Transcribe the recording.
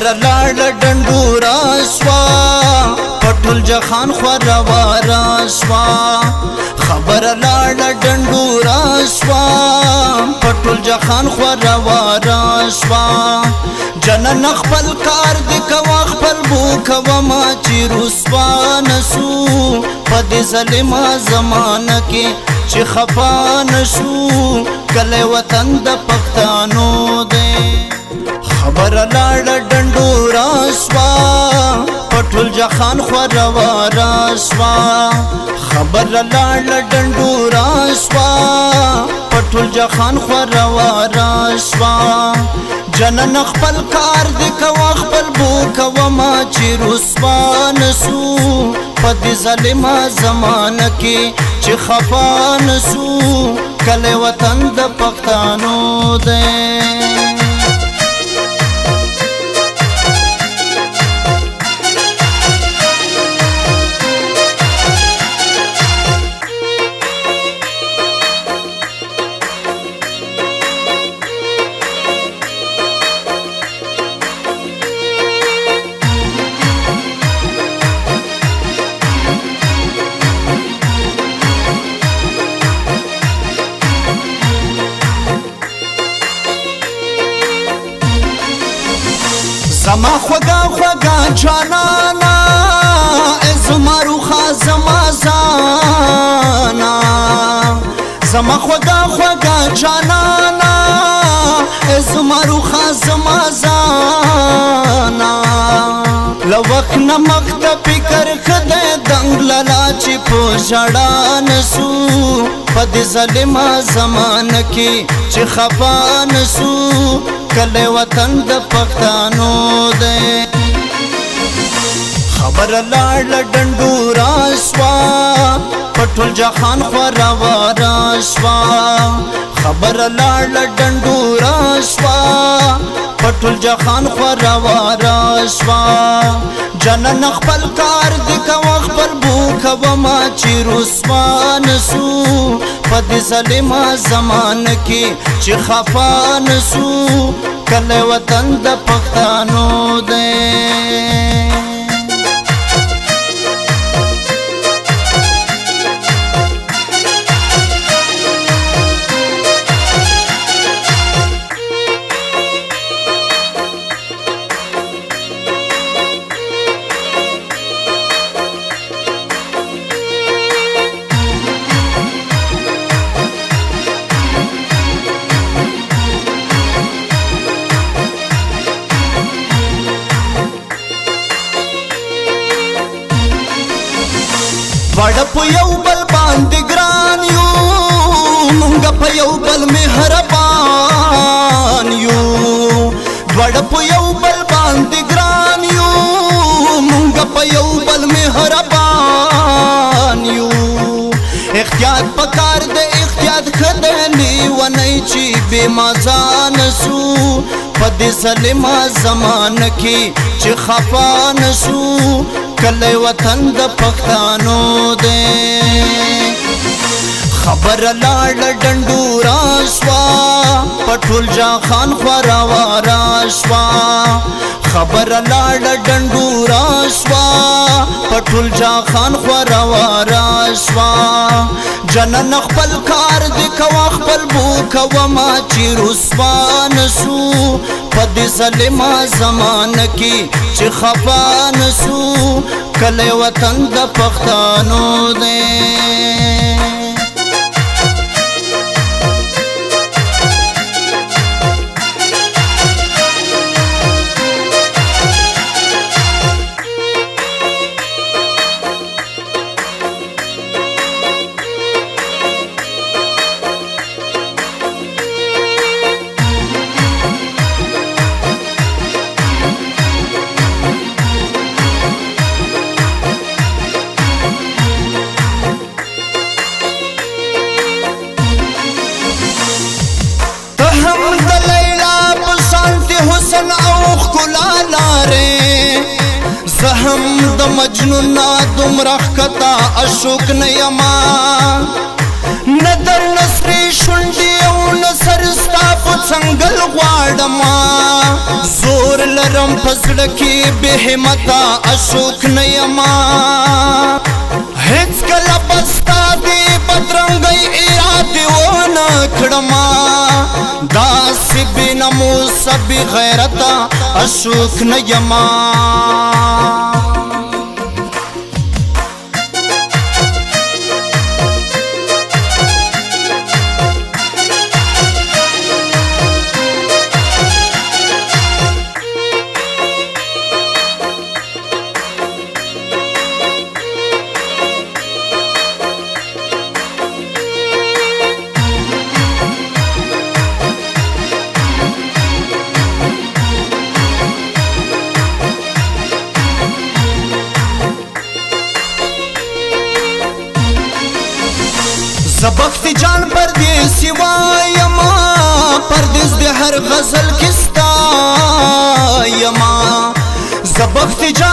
خبر لاړ ډنډورا شوا پټول جهان خوروارا شوا خبر لاړ ډنډورا شوا پټول جهان خوروارا شوا جنن خپل کار د کوا خپل بو کوا ما چې رسوا نسو پد ظلما زمانہ کې چې خفا نشو کله وطن د پښتانو دې خبر لاړ ډنډورا شوا پټول جهان خوروارا شوا خبر لاړ ډنډورا شوا پټول جهان خوروارا شوا جنن خپل کار د کوا خپل بو کوا ما چې رسوا نسو پد ظلما زمانہ کې چې خفا نسو کله وطن د پښتانو دې زما خوگا خوگا جانانا زما روخا زما زانا زما خوگا خوگا جانانا زما روخا زما زانا لوخ نمخ دا فکر خده دنگ للا چی پو جڑا نسو پد ظلما زمانہ کی چی خفا نسو کله وطن د پښتانو دې خبر لاړ ډنډورا شوا پټول جهان خوروارا شوا خبر لاړ ډنډورا شوا پټول جهان خوروارا شوا جنن خپل کار د کوا خپل بو کوا ما چې رسوا نسو پد ظلما زمانہ کې چې خفا نسو کله وطن د پښتانو دې وړ په یو بل باندې ګران یو مونږ په یو بل مهربان یو وړ په یو بل باندې ګران یو مونږ په یو بل مهربان یو احتیاط پکار د احتیاط خدلی ونی چې بے مزه نسو پد ظلما زمانہ کې چې خفا نسو کله وطن د پښتانو دې خبر لاړ ډنډورا شوا پټول جهان خوروارا شوا خبر لاړ ډنډورا شوا پټول جهان خوروارا شوا جنن خپل کار د کوا خپل بو کوا ما چې رسوا نسو پد ظلما زمانہ کې چې خفا نسو کله وطن د پښتانو دې حسن او خلا لاره زهم د مجنون دمرخ کتا اشوک نیما ندر نصری شنډي او نصر ستا په څنګل غواړما زور لرم پزړه کې بې همتا اشوک نه یما هیڅ کله بستا دې بدرنګۍ یاد ونه کړما داسې بې ناموسه بې غیرته اشوک نه یما زبخت جان پردیسی وایما پردیس دی هر غزل کستا یما زبخت جان